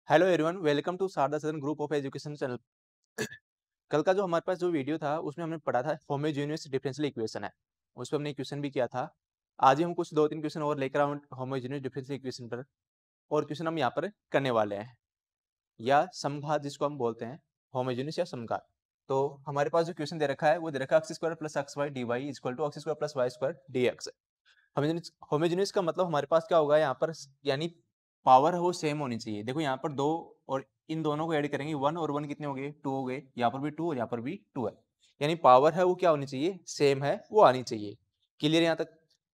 Hello everyone, welcome to Sharda Sadan group of education channel. कल का जो हमारे पास जो वीडियो था उसमें हमने पढ़ा था होमोजेनियस डिफरेंशियल इक्वेशन है। उस पर हमने क्वेश्चन भी किया था। आज ही हम कुछ 2-3 क्वेश्चन और लेकर आए होमोजेनियस डिफरेंशियल इक्वेशन पर। और क्वेश्चन हम यहाँ पर करने वाले हैं, या समघात जिसको हम बोलते हैं, होमोजेनियस या समघात। तो हमारे पास जो क्वेश्चन दे रखा है वो दे रखा है x² + xy dy = x² + y² dx। Homogeneous का मतलब हमारे पास क्या होगा यहाँ पर, यानी पावर है वो सेम होनी चाहिए। देखो यहाँ पर 2 और इन दोनों को ऐड करेंगे 1 और 1 कितने हो गए, 2 हो गए। यहाँ पर भी 2 और यहाँ पर भी 2 है, यानी पावर है वो क्या होनी चाहिए, सेम है वो आनी चाहिए। क्लियर यहाँ तक।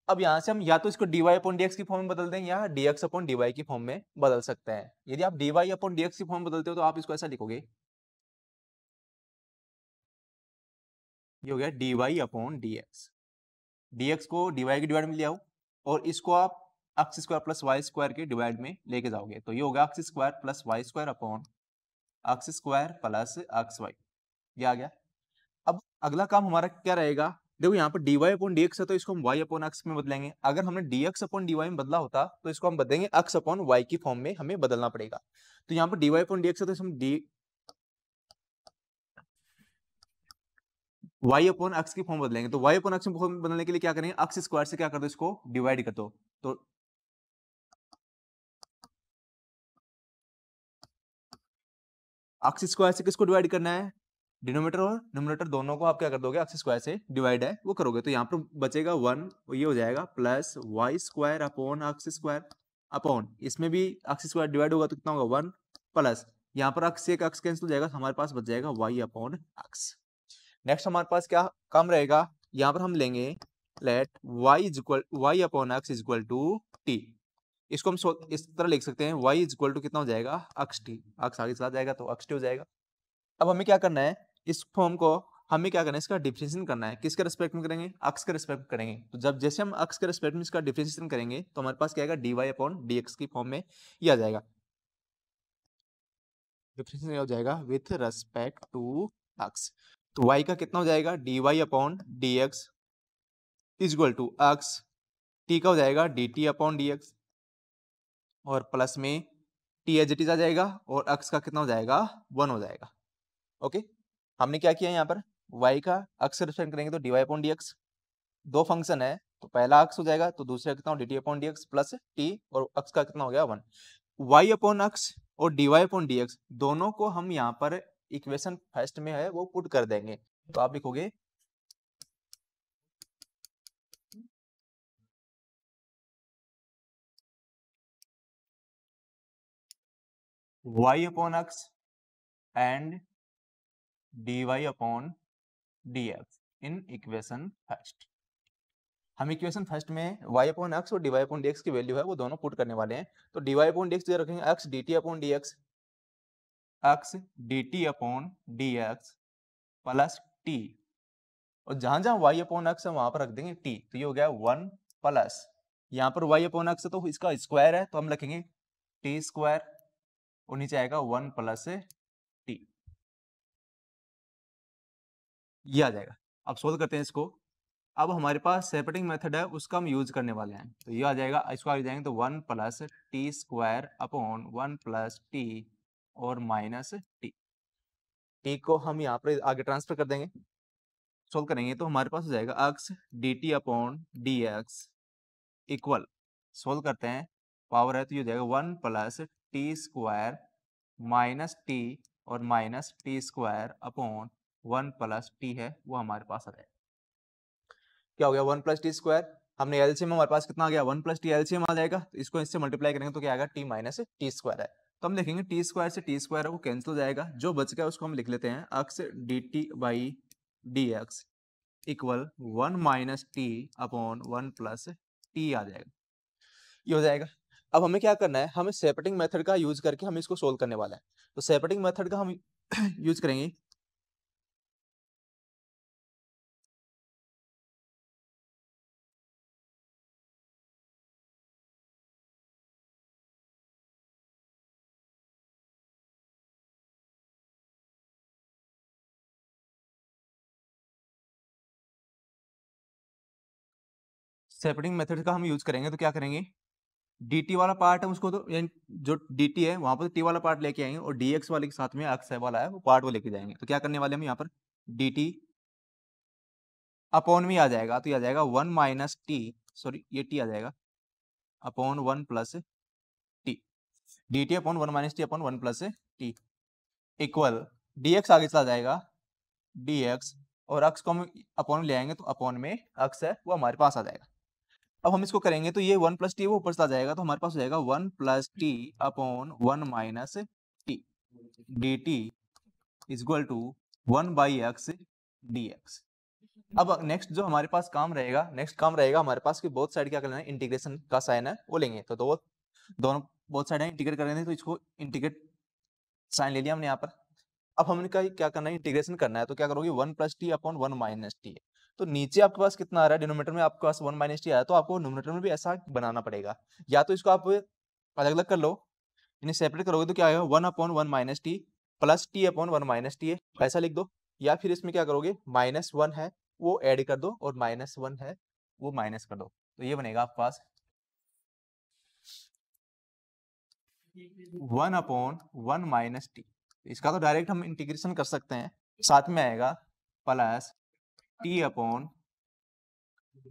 अब यहाँ से हम या तो इसको dy/dx की फॉर्म में बदल दें या dx/dy की फॉर्म में बदल सकते हैं। यदि आप dy/dx की फॉर्म में बदलते हो तो आप इसको ऐसा लिखोगे, ये हो गया dy/dx। dx को dy के डिवाइड में ले आओ और इसको आप x² + y² के डिवाइड में लेके जाओगे, तो ये होगा x² + y² upon x² + xy। ये आ गया। अब अगला काम हमारा क्या रहेगा, देखो यहाँ पर dy/dx है तो इसको हम y/x में बदलेंगे। अगर हमने dx/dy में बदला होता तो इसको हम बदलेंगे x/y की फॉर्म में हमें बदलना पड़ेगा। तो यहाँ पर dy/dx है तो हम y/x की फॉर्म बदलेंगे। तो y/x की फॉर्म बदलने के लिए क्या करेंगे, x² से क्या कर दो, इसको डिवाइड कर दो। तो x² से किसको डिवाइड करना है, डिनोमिनेटर और न्यूमरेटर दोनों को आप क्या कर दोगे, x² से डिवाइड है वो करोगे। तो यहाँ पर बचेगा 1, ये हो जाएगा plus y² upon x² upon इसमें भी x² डिवाइड होगा तो कितना होगा 1 प्लस यहाँ पर x से एक x कैंसिल हो जाएगा, हमारे पास बच जाएगा y/x। नेक्स्ट हमारे पास क्या काम रहेगा, यहाँ पर हम लेंगे लेट y/x = t। इसको हम इस तरह लिख सकते हैं, y = कितना हो जाएगा, xt। x आगे चला जाएगा तो xt हो जाएगा। अब हमें क्या करना है, इस फॉर्म को हमें क्या करना है, इसका डिफरेंशिएशन करना है। किसके रिस्पेक्ट में करेंगे, x के रिस्पेक्ट में करेंगे। तो जब जैसे हम x के रिस्पेक्ट में इसका डिफरेंशिएशन करेंगे तो हमारे पास क्या आएगा, dy/dx की फॉर्म में ये आ जाएगा। डिफरेंशिएशन हो जाएगा विथ रिस्पेक्ट टू x। तो y का कितना हो जाएगा, dy/dx = x। t का हो जाएगा dt/dx और प्लस में t एज इट इज आ जाएगा और x का कितना हो जाएगा, 1 हो जाएगा। ओके, हमने क्या किया यहाँ पर, y का x से रिप्रेजेंट करेंगे तो dy/dx। दो फंक्शन है तो पहला x हो जाएगा तो दूसरा कितना dt/dx प्लस t और x का कितना हो गया 1। y/x और dy/dx दोनों को हम यहाँ पर इक्वेशन फर्स्ट में है वो पुट कर देंगे। तो आप लिखोगे y/x and dy/dx in equation first. हम इक्वेशन फर्स्ट में y/x और dy/dx की वैल्यू है वो दोनों पुट करने वाले हैं। तो dy/dx जो रखेंगे x dt/dx, x dt/dx plus t, और जहां जहां y/x है वहां पर रख देंगे t। तो ये हो गया 1 प्लस यहाँ पर y/x है तो इसका स्क्वायर है तो हम लिखेंगे t² और नीचे आएगा 1 प्लस t। ये आ जाएगा। अब सोल्व करते हैं इसको। अब हमारे पास सेपरेटिंग मेथड है उसका हम यूज करने वाले हैं। तो ये आ जाएगा, इसको आगे जाएंगे तो 1 plus t² upon 1 plus t और माइनस t को हम यहाँ पर आगे ट्रांसफर कर देंगे। सोल्व करेंगे तो हमारे पास हो जाएगा x dt/dx इक्वल, सोल्व करते हैं पावर है तो ये हो जाएगा 1 प्लस t² माइनस t और minus t² upon 1 plus t है वो हमारे पास आ जाएगा। क्या हो गया 1 प्लस t², हमने एलसीएम हमारे पास कितना आ गया 1 प्लस टी एलसीएम आ जाएगा। तो इसको इससे मल्टीप्लाई करेंगे तो क्या आएगा t माइनस t² है। तो हम देखेंगे t² से t² है वो कैंसिल हो जाएगा, जो बच गया उसको हम लिख लेते हैं x dt/dx equal 1 minus t upon 1 plus t आ जाएगा। ये हो जाएगा। अब हमें क्या करना है, हमें सेपरेटिंग मेथड का यूज करके हम इसको सोल्व करने वाला है। तो सेपरेटिंग मेथड का हम यूज करेंगे। सेपरेटिंग मेथड का हम यूज करेंगे तो क्या करेंगे, dt वाला पार्ट है उसको तो यानी जो dt है वहां पर t वाला पार्ट लेके आएंगे और dx वाले के साथ में अक्स है वाला है वो पार्ट वो लेके जाएंगे। तो क्या करने वाले हम यहाँ पर dt अपॉन में आ जाएगा, तो ये आ जाएगा 1 माइनस टी, सॉरी ये टी आ जाएगा upon 1 plus T, d t upon 1 minus T upon 1 plus t equal dx आगे चला जाएगा dx और अक्स को हम अपॉन ले आएंगे तो अपॉन में अक्स है वो हमारे पास आ जाएगा। अब हम इसको करेंगे तो ये 1 प्लस टी वो ऊपर चला जाएगा तो हमारे पास हो जाएगा 1 plus t upon 1 minus t d t is equal to 1 by x d x. अब नेक्स्ट जो हमारे पास काम रहेगा, नेक्स्ट काम रहेगा हमारे पास कि बोथ साइड क्या करना है, इंटीग्रेशन का साइन है वो लेंगे। तो दोनों बोथ साइड है इंटीग्रेट कर रहे थे तो इसको इंटीग्रेट साइन ले लिया हमने यहाँ पर। अब हमने क्या करना है, इंटीग्रेशन करना है। तो क्या करोगे 1 plus t upon 1 minus T है। तो नीचे आपके पास कितना आ रहा है, डिनोमिनेटर में आपके पास 1 माइनस टी आया तो आपको न्यूमरेटर में भी ऐसा बनाना पड़ेगा। या तो इसको आप अलग अलग कर लो, इन्हें सेपरेट करोगे तो क्या आएगा 1 upon 1 minus T plus t upon 1 minus T है, ऐसा लिख दो। या फिर इसमें क्या करोगे -1 है वो ऐड कर दो और -1 है वो माइनस कर दो। तो ये बनेगा आपके पास 1 अपॉन 1 माइनस टी। इसका तो डायरेक्ट हम इंटीग्रेशन कर सकते हैं, साथ में आएगा plus t upon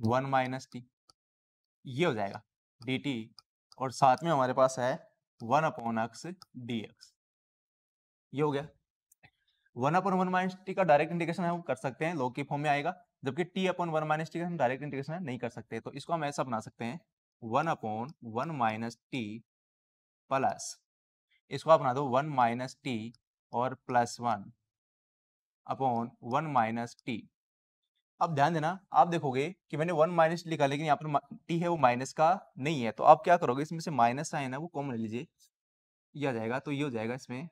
1 minus T, ये हो जाएगा डी टी और साथ में हमारे पास है 1 अपॉन एक्स डी एक्स, ये हो गया। 1 अपॉन 1 माइनस टी का डायरेक्ट इंटीग्रेशन है वो कर सकते हैं, लॉग की फॉर्म में आएगा, जबकि टी अपॉन 1 माइनस टी का हम डायरेक्ट इंटीग्रेशन नहीं कर सकते। तो इसको हम ऐसा बना सकते हैं 1 अपॉन 1 माइनस टी प्लस इसको आप बना दो 1 माइनस टी और प्लस 1 अपॉन 1 माइनस टी। अब ध्यान देना, आप देखोगे कि मैंने 1 माइनस लिखा लेकिन यहाँ पर टी है वो माइनस का नहीं है। तो आप क्या करोगे, इसमें से माइनस साइन है वो कॉमन ले लीजिए, ये आ जाएगा। तो ये हो जाएगा इसमें,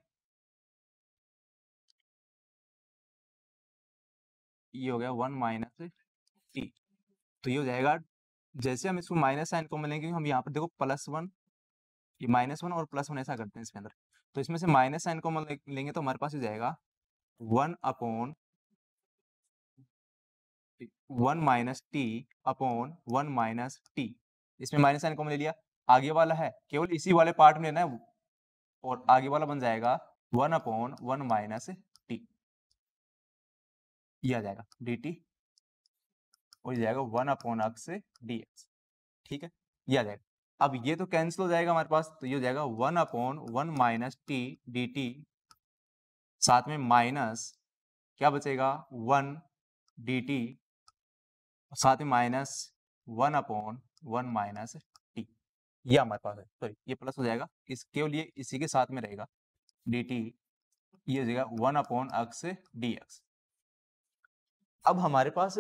ये हो गया 1 माइनस टी। तो ये हो जाएगा, जैसे हम इसको माइनस साइन कॉमन लेंगे, हम यहाँ पर देखो +1, ये -1 और +1 ऐसा करते हैं इसके अंदर। तो इसमें से माइनस साइन कॉमन लेंगे तो हमारे पास हो जाएगा 1 upon 1 minus T upon 1 minus T. इसमें माइनस साइन कॉमन ले लिया, आगे वाला है केवल इसी वाले पार्ट में लेना है और आगे वाला बन जाएगा 1 अपॉन 1 माइनस टी, ये आ जाएगा डी टी और ये जाएगा 1 अपॉन एक्स डी एक्स, ठीक है, ये आ जाएगा। अब ये तो कैंसिल हो जाएगा हमारे पास, तो ये हो जाएगा 1 upon 1 minus t d T, साथ में माइनस क्या बचेगा 1 डी टी, साथ में -1 अपॉन 1 माइनस टी, ये हमारे पास है। सॉरी ये प्लस हो जाएगा, इस केवल ये इसी के साथ में रहेगा डी टी, ये हो जाएगा 1 अपॉन एक्स डी एक्स। अब हमारे पास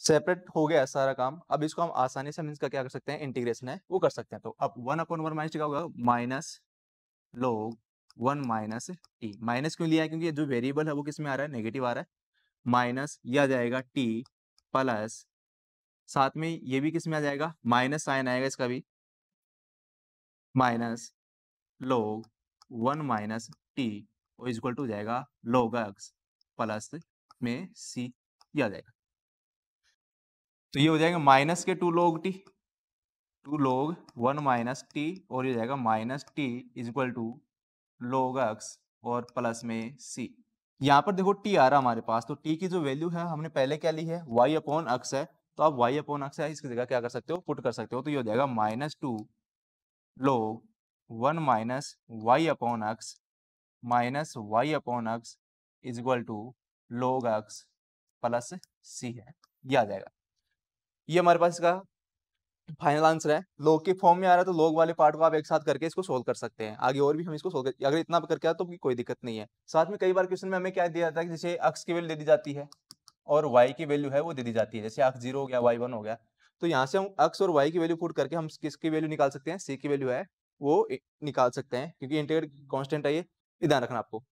सेपरेट हो गया सारा काम। अब इसको हम आसानी से इसका क्या कर सकते हैं, इंटीग्रेशन है वो कर सकते हैं। तो अब 1 अपॉन 1 माइनस टी का होगा minus log 1 minus T. Minus क्यों लिया है, क्योंकि जो वेरिएबल है वो किस में आ रहा है, नेगेटिव आ रहा है। माइनस ये आ जाएगा टी प्लस साथ में ये भी किस में आ जाएगा, माइनस साइन आएगा इसका भी, माइनस log 1 माइनस टी और इक्वल टू हो जाएगा log x प्लस में c, ये आ जाएगा। तो ये हो जाएगा माइनस के 2 log t, 2 log 1 minus t और ये हो जाएगा minus t is equal to log x और प्लस में c। यहाँ पर देखो t आ रहा हमारे पास, तो t की जो वैल्यू है हमने पहले क्या ली है, y अपॉन x है। तो आप y अपॉन x है इसकी जगह क्या कर सकते हो, पुट कर सकते हो। तो ये हो जाएगा -2 log 1 minus y upon x minus y upon x is equal to log x plus c है, ये आ जाएगा। ये हमारे पास इसका फाइनल आंसर है। log के फॉर्म में आ रहा है तो log वाले पार्ट को आप एक साथ करके इसको सोल्व कर सकते हैं। आगे और भी हम इसको सोल्व कर, अगर इतना करके आए तो कोई दिक्कत नहीं है। साथ में कई बार क्वेश्चन में हमें क्या दिया जाता है कि जैसे x की वैल्यू दे दी जाती है और y की वैल्यू है वो दे दी जाती है, जैसे x 0 हो गया y 1 हो गया। तो यहाँ से हम x और y की वैल्यू पुट करके हम किसकी वैल्यू निकाल सकते हैं, c की वैल्यू है वो निकाल सकते हैं, क्योंकि इंटीग्रेट कांस्टेंट है ये ध्यान रखना आपको।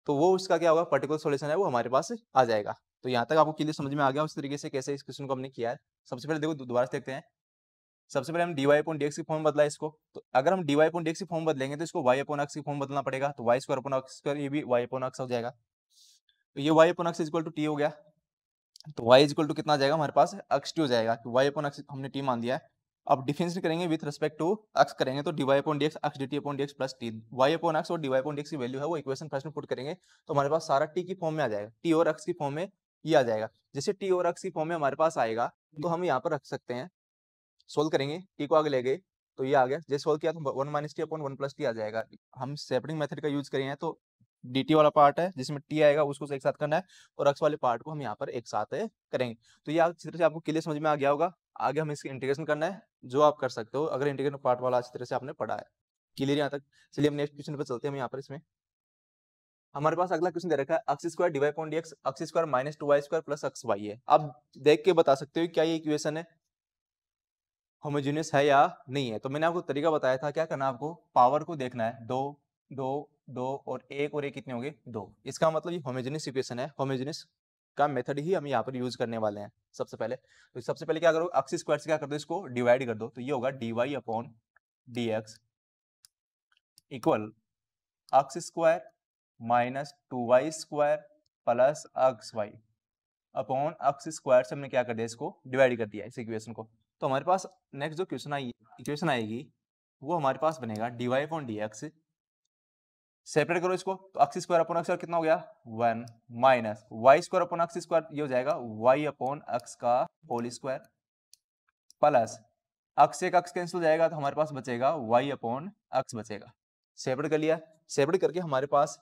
तो वो उसका क्या होगा, पर्टिकुलर सॉल्यूशन है वो हमारे पास आ जाएगा। तो यहाँ तक आपको क्लियर समझ में आ गया उस तरीके से कैसे इस क्वेश्चन को हमने किया है। सबसे पहले देखो दोबारा से देखते हैं। सबसे पहले हम dy अपॉन dx की फॉर्म बदला इसको, तो अगर हम dy अपॉन dx की फॉर्म बदलेंगे तो इसको y अपॉन x की फॉर्म बदलना पड़ेगा। तो y square upon x square, ये भी y अपॉन x हो जाएगा। तो ये y upon x equal to t हो गया। तो y इक्वल टू कितना आ जाएगा हमारे पास, x t हो जाएगा। तो y अपॉन x हमने t मान दिया है। अब डिफरेंशिएट करेंगे विथ रिस्पेक्ट टू x करेंगे तो dy upon dx x dt upon dx plus t y upon x और dy अपॉन dx की वैल्यू है वो इक्वेशन फर्स्ट में पुट करेंगे तो हमारे पास सारा t की फॉर्म में आ जाएगा, t और x की फॉर्म में ये आ जाएगा। जैसे t और x की फॉर्म में हमारे पास आएगा तो हम यहाँ पर रख सकते हैं, सोल्व करेंगे, t को आगे ले गए तो ये आ गया, जैसे सोल्व किया तो 1 minus T upon 1 plus T आ जाएगा। हम सेपरेटिंग मेथड का यूज करें हैं तो dt वाला पार्ट है जिसमें t आएगा उसको एक साथ करना है और x वाले पार्ट को हम यहाँ पर एक साथ करेंगे। तो ये अच्छी तरह से आपको क्लियर समझ में आ गया होगा। आगे हमें इसकी इंटीग्रेशन करना है जो आप कर सकते हो अगर इंटीग्रेशन पार्ट वाला अच्छी तरह से आपने पढ़ा है। क्लियर यहाँ तक? चलिए हम नेक्स्ट क्वेश्चन पर चलते हैं। हम यहाँ पर इसमें हमारे पास अगला क्वेश्चन दे रखा है x square divide upon dx x square minus 2y square plus x y है। अब देख के बता सकते हो क्या ये इक्वेशन है होमोजेनियस है या नहीं है। तो मैंने आपको तरीका बताया था, क्या करना है आपको पावर को देखना है, दो दो दो और एक कितने होंगे, दो। इसका मतलब ये होमोजेनियस इक्वेशन है। होमोजेनियस का मेथड ही हम यहाँ पर यूज करने वाले हैं। सबसे पहले क्या करो, एक्स स्क्वायर से क्या कर दो, इसको डिवाइड कर दो तो ये होगा dy upon dx equal x square minus 2y square plus x y upon x square से हमने क्या कर दिया, इसको डिवाइड कर दिया इस इक्वेशन को। तो हमारे पास नेक्स्ट जो इक्वेशन आएगी वो हमारे पास बनेगा dy अपॉन dx, सेपरेट करो इसको तो एक्स स्क्वायर अपॉन एक्स कितना हो गया 1 minus y square upon x square ये हो जाएगा y अपॉन एक्स का होल स्क्वायर प्लस एक्स एक एक्स कैंसिल हो जाएगा तो हमारे पास बचेगा y अपॉन एक्स बचेगा। सेपरेट कर लिया, सेपरेट करके हमारे पास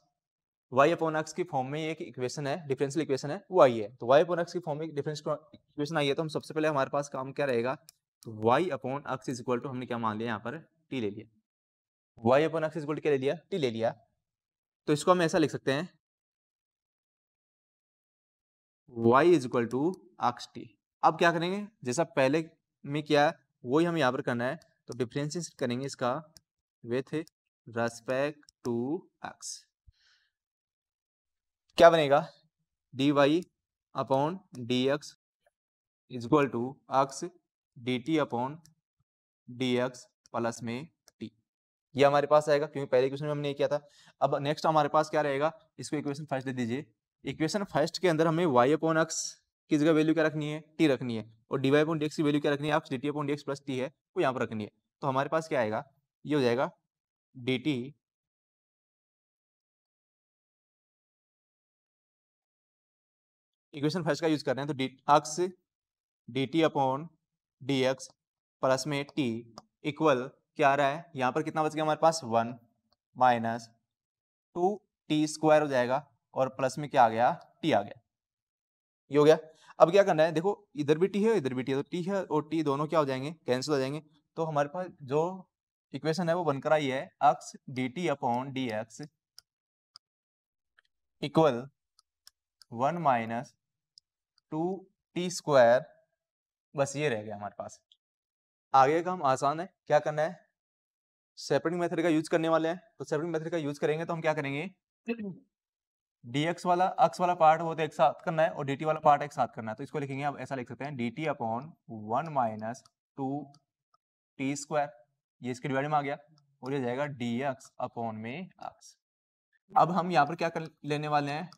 y अपॉन एक्स की फॉर्म में एक इक्वेशन है, डिफरेंशियल इक्वेशन है वो आई है। तो y अपॉन एक्स की फॉर्म में डिफरेंशियल इक्वेशन आई है तो हम सबसे पहले हमारे पास काम क्या रहेगा, तो y upon x is equal to हमने क्या मान लिया यहाँ पर t ले लिया, y upon x is equal to क्या ले लिया, t ले लिया। तो इसको हम ऐसा लिख सकते हैं y is equal to x t. अब क्या करेंगे, जैसा पहले में किया वही हम यहाँ पर करना है तो डिफरेंशिएट करेंगे इसका विथ रेस्पेक्ट टू एक्स। क्या बनेगा, dy upon dx is equal to x dt upon dx plus में t। ये हमारे पास आएगा क्योंकि पहले इक्वेशन में हमने ये किया था। अब नेक्स्ट हमारे पास क्या रहेगा, इसको इक्वेशन फर्स्ट दे दीजिए। इक्वेशन फर्स्ट के अंदर हमें y अपॉन एक्स की जगह वैल्यू क्या रखनी है, t रखनी है, और dy अपॉन dx की वैल्यू क्या रखनी है, x dt upon dx plus t है वो यहाँ पर रखनी है। तो हमारे पास क्या आएगा, ये हो जाएगा dt इक्वेशन फर्स्ट का यूज कर रहे हैं तो x dt upon dx plus में t इक्वल क्या आ रहा है, यहाँ पर कितना बच गया हमारे पास 1 माइनस 2t स्क्वायर हो जाएगा और प्लस में क्या आ गया, t आ गया। ये हो गया। अब क्या करना है, देखो इधर भी t है इधर भी t है तो t है और t दोनों क्या हो जाएंगे, कैंसिल हो जाएंगे। तो हमारे पास जो इक्वेशन है वो बनकर आई है x dt upon dx equal 1 minus 2t square, बस ये रह गया हमारे पास। आगे का हम आसान है, क्या करना है, सेपरेटिंग मेथड का यूज करने वाले हैं। तो सेपरेटिंग मेथड का यूज करेंगे तो हम क्या करेंगे, dx वाला x वाला पार्ट वो तो एक साथ करना है और dt वाला पार्ट एक साथ करना है। तो इसको लिखेंगे अब ऐसा लिख सकते हैं dt upon 1 minus 2t square, ये इसके डिवाइड में आ गया और ये जाएगा dx अपॉन में x। अब हम यहाँ पर क्या कर लेने वाले हैं,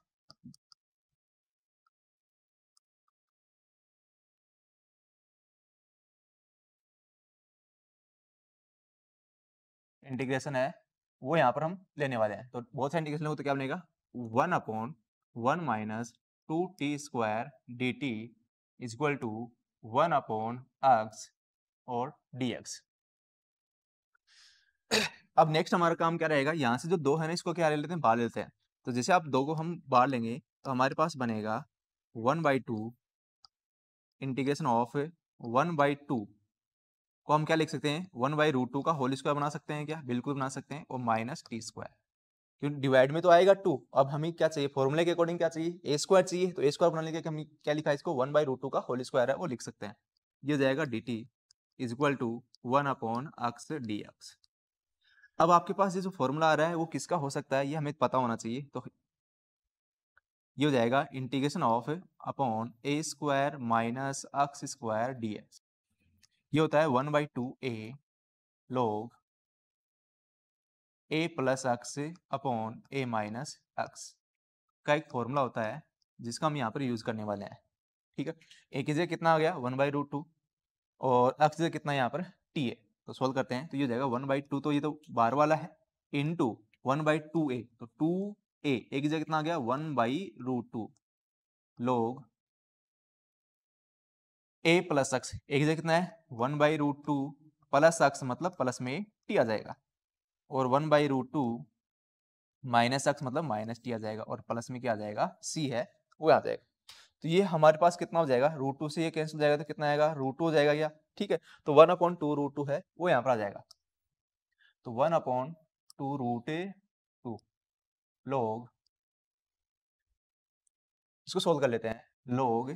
इंटीग्रेशन है वो यहाँ पर हम लेने वाले हैं। तो बहुत सारे इंटीग्रेशन हो तो क्या बनेगा 1 upon 1 minus 2t square dt is equal to 1 upon x और dx। अब नेक्स्ट हमारा काम क्या रहेगा, यहाँ से जो दो है ना इसको क्या ले लेते हैं, बाहर ले लेते हैं। तो जैसे आप दो को हम बाहर लेंगे तो हमारे पास बनेगा 1/2 इंटीग्रेशन ऑफ 1/2 को हम क्या लिख सकते हैं, 1/√2 का होल स्क्वायर बना सकते हैं क्या, बिल्कुल बना सकते हैं, और माइनस टी स्क्वायर क्योंकि डिवाइड में तो आएगा 2। अब हमें क्या चाहिए, फॉर्मूले के अकॉर्डिंग क्या चाहिए, ए स्क्वायर चाहिए। तो ए स्क्वायर बनाने के हम क्या लिखा है, इसको 1/√2 का होल स्क्वायर है वो लिख सकते हैं। ये हो जाएगा dt is equal to 1 upon x dx। अब आपके पास ये जो फॉर्मूला आ रहा है वो किसका हो सकता है ये हमें पता होना चाहिए। तो ये हो जाएगा integration of upon A square minus x square dx। ये होता है 1/2 a log a plus x upon a minus x का एक फॉर्मूला होता है जिसका हम यहाँ पर यूज करने वाले हैं। ठीक है, a की जगह कितना आ गया 1/√2 और x की जगह कितना है यहाँ पर टी है। तो सोल्व करते हैं तो ये हो जाएगा 1/2, तो ये तो बार वाला है, इंटू 1/2a, तो 2a एक जगह कितना आ गया 1/√2 log a प्लस x, एक जगह कितना है 1/√2 प्लस x, मतलब प्लस में t आ जाएगा, और 1/√2 माइनस x मतलब माइनस t आ जाएगा, और प्लस में क्या आ जाएगा c है वो आ जाएगा। तो ये हमारे पास कितना हो जाएगा, √2 से ये कैंसिल हो जाएगा तो कितना आएगा √2 हो जाएगा क्या, ठीक है। तो 1/2√2 है वो यहाँ पर आ जाएगा, तो 1/2√2 log, इसको सोल्व कर लेते हैं, log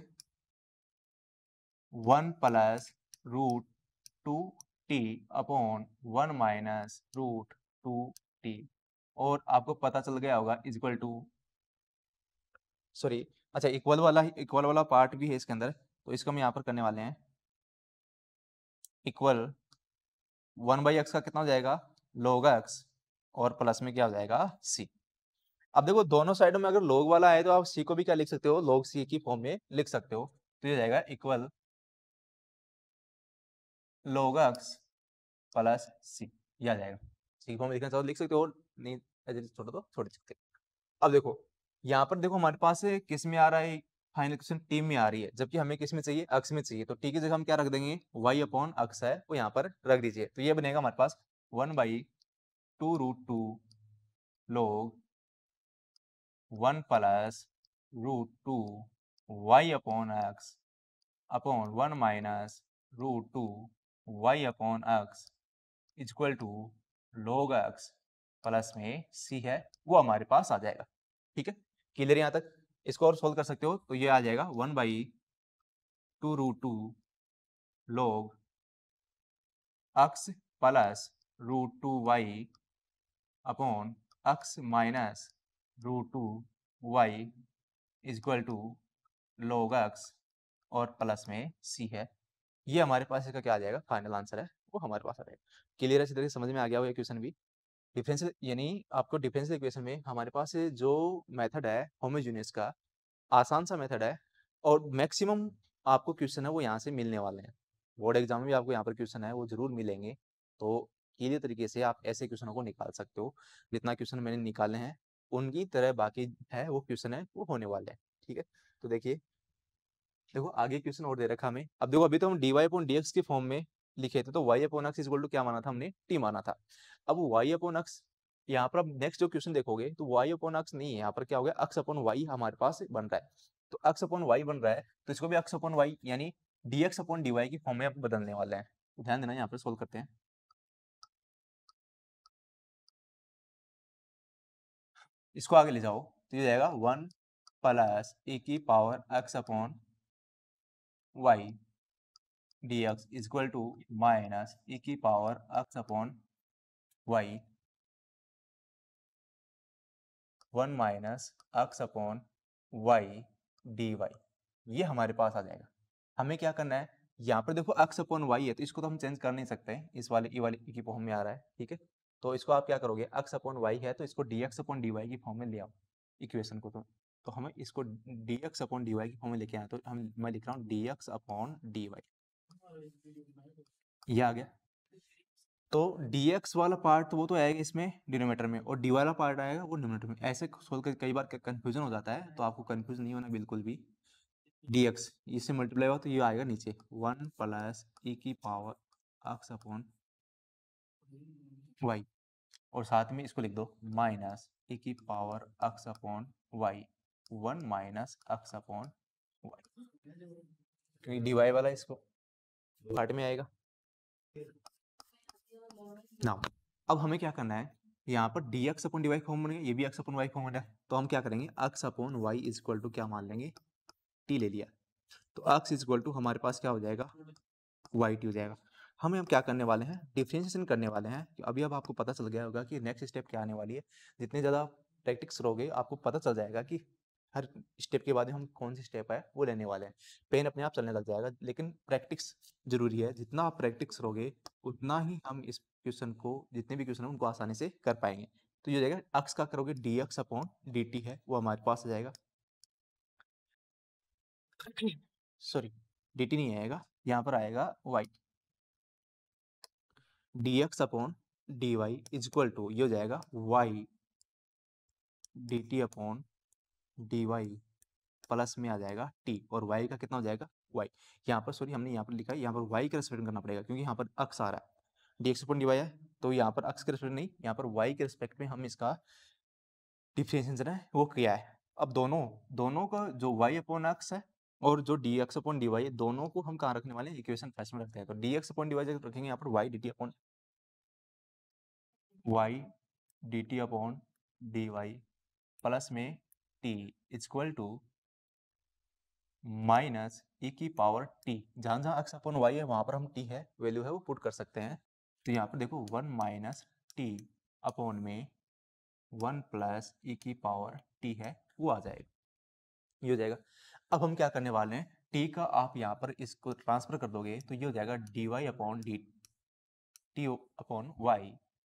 1 plus √2t upon 1 minus √2t, और आपको पता चल गया होगा इक्वल टू, सॉरी अच्छा इक्वल वाला पार्ट भी है इसके अंदर, तो इसको हम यहाँ पर करने वाले हैं, इक्वल 1/x का कितना हो जाएगा log x, और प्लस में क्या हो जाएगा c। अब देखो दोनों साइडों में अगर log वाला है तो आप c को भी क्या लिख सकते हो, log c की फॉर्म में लिख सकते हो, तो ये जाएगा equal log x plus c, ये आ जाएगा। c फॉर्म में लिखना चाहो लिख सकते हो, नहीं छोड़ दो छोड़ सकते। अब देखो यहाँ पर देखो हमारे पास किस में आ रहा है, फाइनल इक्वेशन टी में आ रही है, जबकि हमें किस में चाहिए अक्ष में चाहिए, तो टी की जगह हम क्या रख देंगे y अपॉन अक्ष है वो यहाँ पर रख दीजिए, तो ये बनेगा हमारे पास 1/2√2 log 1 plus √2 y upon x upon 1 minus √2 y upon x equal to log x plus में c है वो हमारे पास आ जाएगा, ठीक है। क्लियर यहाँ तक, इसको और सोल्व कर सकते हो, तो ये आ जाएगा 1/2√2 log x plus √2y upon x minus √2y equal to log x और प्लस में c है। ये हमारे पास इसका क्या आ जाएगा फाइनल आंसर है वो हमारे पास आ जाएगा। क्लियर है, इसी तरह से समझ में आ गया होगा क्वेश्चन भी। डिफरेंशियल यानी आपको डिफरेंशियल इक्वेशन में हमारे पास जो मेथड है होमोजेनियस का, आसान सा मेथड है, और मैक्सिमम आपको क्वेश्चन है वो यहाँ से मिलने वाले हैं। बोर्ड एग्जाम में भी आपको यहाँ पर क्वेश्चन है वो जरूर मिलेंगे, तो क्लियर तरीके से आप ऐसे क्वेश्चनों को निकाल सकते हो। जितना क्वेश्चन मैंने निकाले हैं उनकी तरह बाकी है वो क्वेश्चन है वो होने वाले हैं, ठीक है। तो देखिए देखो आगे क्वेश्चन और दे रखा हमें, अब देखो अभी तो हम dy अपॉन dx के फॉर्म में लिखे थे, तो y upon x equal to क्या माना था हमने t माना था। अब y अपॉन x यहाँ पर अब नेक्स्ट जो क्वेश्चन देखोगे तो y अपॉन x नहीं है, यहाँ पर क्या हो गया x अपॉन y हमारे पास बन रहा है, तो x अपॉन y बन रहा है तो इसको भी x अपॉन y यानी dx अपॉन dy की फॉर्म में आप बदलने वाले हैं। तो ध्यान देना, यहाँ पर सोल्व करते हैं, इसको आगे ले जाओ तो ये जाएगा 1 प्लस e की power x upon y dx equal to minus e की power x upon y 1 minus x upon y dy, ये हमारे पास आ जाएगा। हमें क्या करना है, यहाँ पर देखो x अपॉन y है तो इसको तो हम चेंज कर नहीं सकते, इस वाले e वाले की फॉर्म में आ रहा है, ठीक है। तो इसको आप क्या करोगे, x अपॉन y है तो इसको dx अपॉन dy की फॉर्म में ले आओ इक्वेशन को, तो हमें इसको dx अपॉन dy की फॉर्म में लेके आए, तो मैं लिख रहा हूँ dx अपॉन dy, ये आ गया। तो dx वाला पार्ट वो तो आएगा इसमें डिनोमिनेटर में, और dy वाला पार्ट आएगा वो डिनोमिनेटर में। ऐसे सोल्व कर कई बार कंफ्यूजन हो जाता है, तो आपको कंफ्यूज नहीं होना बिल्कुल भी। dx इससे मल्टीप्लाई हुआ तो ये आएगा नीचे 1 प्लस e की पावर x अपॉन y, और साथ में इसको लिख दो माइनस e की power x upon y 1 minus x upon y, क्योंकि dy वाला इसको पार्ट में आएगा ना। अब हमें क्या करना है, यहाँ पर dx अपॉन dy फॉर्म बनेगा, ये भी x अपॉन y फॉर्म बनेगा, तो हम क्या करेंगे x upon y is equal to क्या मान लेंगे t ले लिया, तो x इज इक्वल टू हमारे पास क्या हो जाएगा y t हो जाएगा। हमें अब क्या करने वाले हैं, डिफरेंशिएशन करने वाले हैं। अभी अब आपको पता चल गया होगा कि नेक्स्ट स्टेप क्या आने वाली है, जितने ज़्यादा प्रैक्टिस करोगे आपको पता चल जाएगा कि हर स्टेप के बाद हम कौन सी स्टेप है वो लेने वाले हैं। पेन अपने आप चलने लग जाएगा, लेकिन प्रैक्टिस जरूरी है, जितना आप प्रैक्टिस करोगे उतना ही हम इस क्वेश्चन को, जितने भी क्वेश्चन हैं उनको आसानी से कर पाएंगे। तो ये हो जाएगा x का करोगे dx अपॉन dt है वो हमारे पास आ जाएगा, सॉरी dt नहीं आएगा, यहाँ पर आएगा y, dx upon dy is equal to ये हो जाएगा y dt upon dy plus में आ जाएगा t और y का कितना हो जाएगा y। यहाँ पर सॉरी हमने यहाँ पर लिखा है, यहाँ पर y के रिस्पेक्ट करना पड़ेगा क्योंकि यहाँ पर अक्स आ रहा है, dx अपॉन dy है तो यहाँ पर अक्स के रिस्पेक्ट नहीं, यहाँ पर y के रिस्पेक्ट में हम इसका डिफरेंशिएशन है वो किया है। अब दोनों का जो y अपॉन अक्स है और जो dx अपॉन dy है दोनों को हम कहाँ रखने वाले हैं, इक्वेशन फर्स्ट में रखते हैं। तो dx अपॉन dy जब रखेंगे यहाँ पर y dt upon y dt upon dy plus में t equal to minus e की पावर t। जहाँ जहाँ अक्स अपॉन y है वहाँ पर हम t है वैल्यू है वो पुट कर सकते हैं। तो यहाँ पर देखो 1 माइनस टी अपॉन में 1 प्लस ई की पावर t है वो आ जाएगा, ये हो जाएगा। अब हम क्या करने वाले हैं, t का आप यहाँ पर इसको ट्रांसफर कर दोगे तो ये हो जाएगा dy upon d t upon y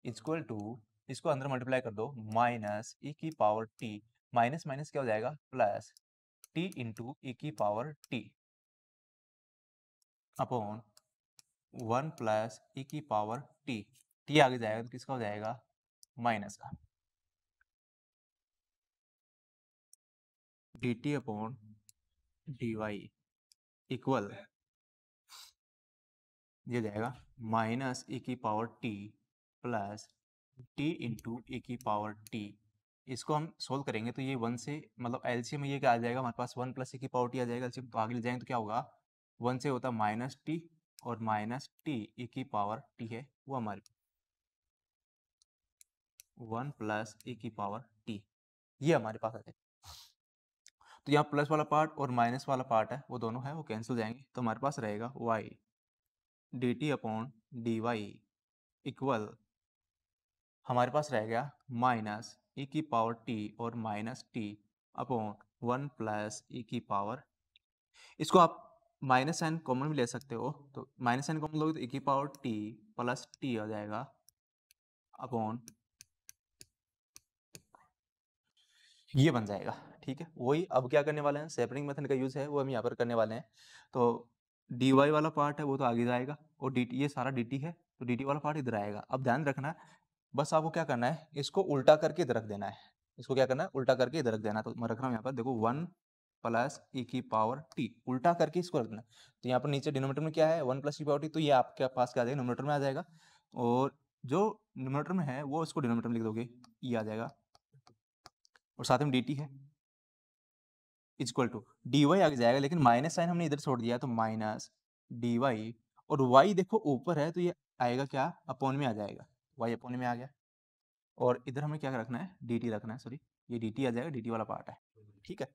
equal to, इसको अंदर मल्टीप्लाई कर दो, माइनस ई की पावर t माइनस माइनस क्या हो जाएगा प्लस t इंटू ई की पावर t अपॉन 1 प्लस ई की पावर t आगे जाएगा तो किसका हो जाएगा माइनस का dt अपॉन dy इक्वल ये जाएगा माइनस e की power t plus t into e की पावर t। इसको हम सोल्व करेंगे तो ये 1 से मतलब एलसीएम में ये क्या आ जाएगा हमारे पास 1 प्लस e की पावर t आ जाएगा एलसीएम, तो आगे ले जाएंगे तो क्या होगा 1 से होता माइनस t और माइनस t e की पावर t है वो हमारे 1 प्लस e की पावर t ये हमारे पास आ जाएगा। तो यहाँ प्लस वाला पार्ट और माइनस वाला पार्ट है वो दोनों है वो कैंसिल हो जाएंगे तो हमारे पास रहेगा y dt upon dy equal हमारे पास रह गया माइनस e की पावर t और minus t upon 1 plus e की पावर। इसको आप माइनस साइन कॉमन भी ले सकते हो, तो माइनस साइन कॉमन लोगे तो e की पावर t प्लस t आ जाएगा अपॉन ये बन जाएगा। ठीक है, वही अब क्या करने वाले हैं, सेपरेटिंग मेथड का यूज है वो हम यहाँ पर करने वाले हैं। तो dy वाला पार्ट है वो तो आगे जाएगा और dt ये सारा dt है तो dt वाला पार्ट इधर आएगा। अब ध्यान रखना बस आपको क्या करना है, इसको उल्टा करके इधर रख देना है, इसको क्या करना है उल्टा करके इधर रख देना है। तो मैं रख रहा हूँ यहाँ पर देखो 1 प्लस ई की पावर टी उल्टा करके इसको रखना। तो यहाँ पर नीचे डिनोमिनेटर में क्या है 1 प्लस ई पावर टी, तो ये आपके पास क्या आ जाएगा न्यूमरेटर में आ जाएगा और जो न्यूमरेटर में है वो इसको डिनोमिनेटर में लिख दोगे ये आ जाएगा और साथ में डी टी है इक्वल टू डी वाई आगे जाएगा, लेकिन माइनस साइन हमने इधर छोड़ दिया तो माइनस डी वाई और वाई देखो ऊपर है तो ये आएगा क्या अपॉन में आ जाएगा, वाई अपॉन में आ गया और इधर हमें क्या रखना है dt रखना है, सॉरी ये dt आ जाएगा, dt वाला पार्ट है। ठीक है,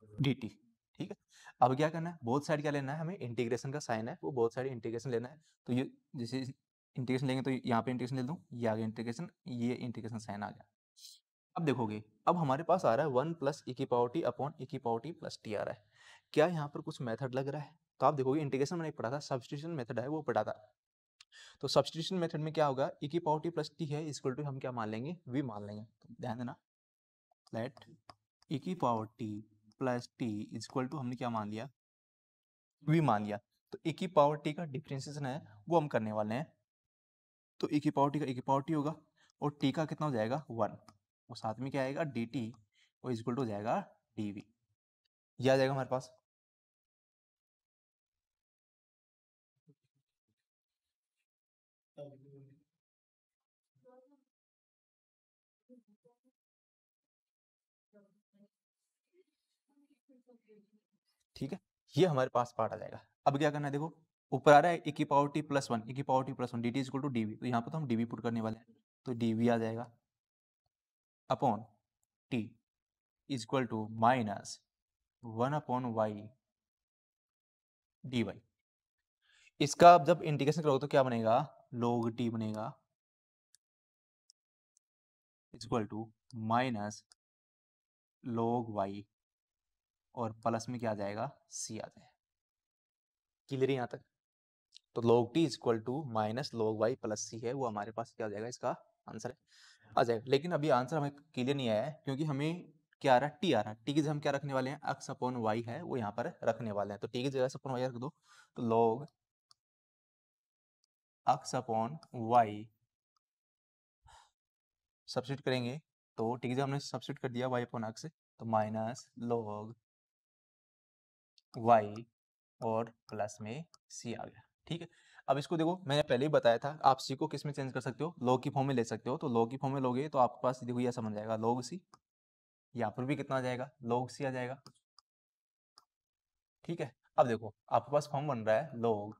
dt। ठीक है, अब क्या करना है बोथ साइड क्या लेना है हमें, इंटीग्रेशन का साइन है वो बोथ साइड इंटीग्रेशन लेना है। तो ये जैसे इंटीग्रेशन लेंगे तो यहाँ पे इंटीग्रेशन ले दूँ, ये आ गया इंटीग्रेशन, ये इंटीग्रेशन साइन आ गया। अब देखोगे अब हमारे पास आ रहा है 1 प्लस ई की पावर टी अपॉन ई की पावर टी प्लस टी आ रहा है। क्या यहाँ पर कुछ मेथड लग रहा है, तो आप देखोगे इंटीग्रेशन मैंने पढ़ा था, सब्स्टिट्यूशन मेथड है वो पढ़ा था। तो सब्स्टिट्यूशन मेथड में क्या होगा e की पावर t प्लस टी है इक्वल टू हम क्या मान लेंगे v मान लेंगे। तो ध्यान देना लेट e की power t plus t equal to हमने क्या मान लिया v मान लिया। तो e की पावर t का डिफरेंशिएशन है वो हम करने वाले हैं। तो e की पावर t का e की पावर t होगा और t का कितना हो जाएगा 1 और साथ में क्या आएगा dt और इक्वल टू हो जाएगा dv, ये आ जाएगा हमारे पास। ठीक है, ये हमारे पास पार्ट आ जाएगा। अब क्या करना है देखो ऊपर आ रहा है e की power t plus one, e की power t plus one dt is equal to dv, तो यहाँ पर तो हम dv पुट करने वाले हैं तो dv आ जाएगा upon t is equal to minus 1 upon y dy। इसका अब जब इंटीग्रेशन करोगे तो क्या बनेगा log t बनेगा is equal to minus log y और प्लस में क्या आ जाएगा c आ जाएगा। क्लियर यहाँ तक, तो log t is equal to minus log y plus c है वो हमारे पास क्या हो जाएगा इसका आंसर है। आ जाएगा। लेकिन अभी आंसर हमें क्लियर नहीं आया है, क्योंकि हमें क्या आ रहा है, टी आ रहा है। टी की जगह हम क्या रखने वाले हैं, x अपॉन वाई है वो यहाँ पर रखने वाले हैं। तो टी की जगह x अपॉन वाई रख दो, तो log x upon y substitute करेंगे, तो टी की जगह हमने सब्सिट्यूट कर दिया y अपॉन x, तो माइनस log y और प्लस में c आ गया। ठीक है, अब इसको देखो, मैंने पहले ही बताया था, आप c को किस में चेंज कर सकते हो, log की फॉर्म में ले सकते हो। तो log की फॉर्म में लोगे तो आपके पास देखो ये समझ जाएगा log c, यहाँ पर भी कितना आ जाएगा, log c आ जाएगा। ठीक है, अब देखो आपके पास फॉर्म बन रहा है log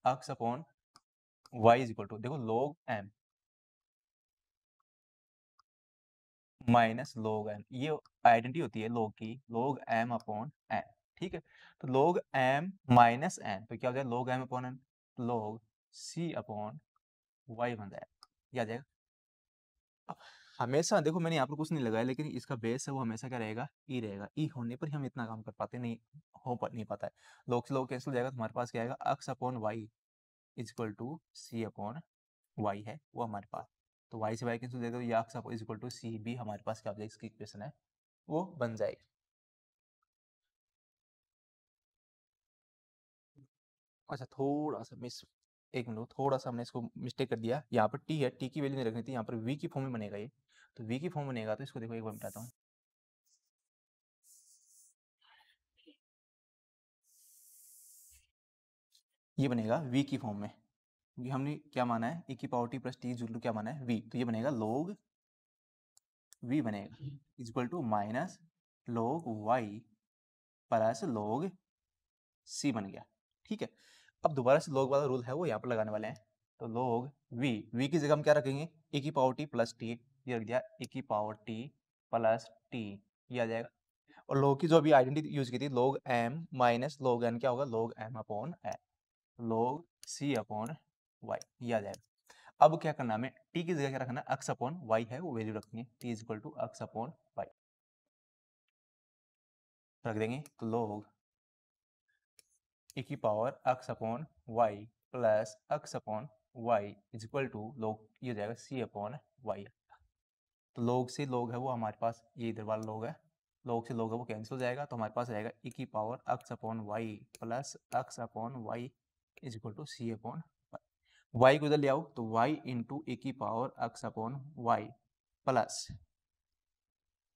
x upon y is equal to, देखो log m minus log n, ये आइडेंटिटी होती है log की, log m अपॉन n। ठीक है, तो log m माइनस n, तो क्या हो जाएगा log m upon n, log c upon y बन जाएगा, ये आ जाएगा। हमेशा देखो मैंने यहाँ पर कुछ नहीं लगाया, लेकिन इसका बेस है वो हमेशा क्या रहेगा, ई रहेगा। ई होने पर ही हम इतना काम कर पाते, नहीं नहीं पाता है। log से log कैंसिल हो जाएगा, तो हमारे पास क्या आएगा, x upon y is equal to c upon y है वो हमारे पास। तो वाई से वाई कैंसिल दे दो, ये x इज इक्वल टू सी भी हमारे पास क्या हो जाएगा, इसकी इक्वेशन है वो बन जाएगी। अच्छा थोड़ा सा मिस, एक मिनट, थोड़ा सा हमने इसको मिस्टेक कर दिया, यहाँ पर टी है, टी की वैल्यू नहीं रखनी थी, यहाँ पर वी की फॉर्म में बनेगा ये। तो वी की फॉर्म बनेगा, तो इसको देखो एक बार बताता हूँ, ये बनेगा वी की फॉर्म में, क्योंकि हमने क्या माना है, e की power t plus t equal to क्या माना है, v, तो ये बनेगा log v बनेगा equal to minus log y plus log c बन गया। ठीक है, अब दोबारा से log वाला रूल है वो यहाँ पर लगाने वाले हैं। तो log v की जगह हम क्या रखेंगे, e की पावर टी प्लस टी, ये रख दिया e की पावर टी प्लस टी, ये आ जाएगा। और log की जो अभी आइडेंटिटी यूज की थी, log m minus log n, क्या होगा log m upon n, log c upon y, ये आ जाएगा। अब क्या करना है हमें, t की जगह क्या रखना है, x अपॉन y है वो वैल्यू रखनी है, t is equal to x upon y रख देंगे। तो log e की power x upon y plus x upon y is equal to log, ये हो जाएगा c अपॉन y। तो log से log है वो हमारे पास, ये इधर वाला log है, log से log है वो कैंसिल हो जाएगा, तो हमारे पास रहेगा e की power x upon y plus x upon y is equal to c upon y को इधर ले आओ, तो y इंटू ए की power x upon y plus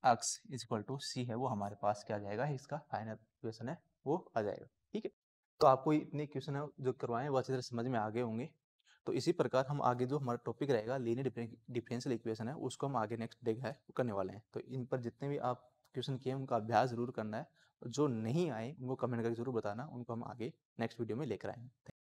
x is equal to C है वो हमारे पास क्या आ जाएगा, इसका फाइनल इक्वेशन है वो आ जाएगा। ठीक है, तो आपको इतने क्वेश्चन है जो करवाए वो अच्छी तरह समझ में आ गए होंगे। तो इसी प्रकार हम आगे जो हमारा टॉपिक रहेगा लीनियर डिफरेंशियल इक्वेशन है, उसको हम आगे नेक्स्ट डे है करने वाले हैं। तो इन पर जितने भी आप क्वेश्चन किए उनका अभ्यास जरूर करना है, जो नहीं आए उनको कमेंट करके जरूर बताना, उनको हम आगे नेक्स्ट वीडियो में लेकर आएंगे।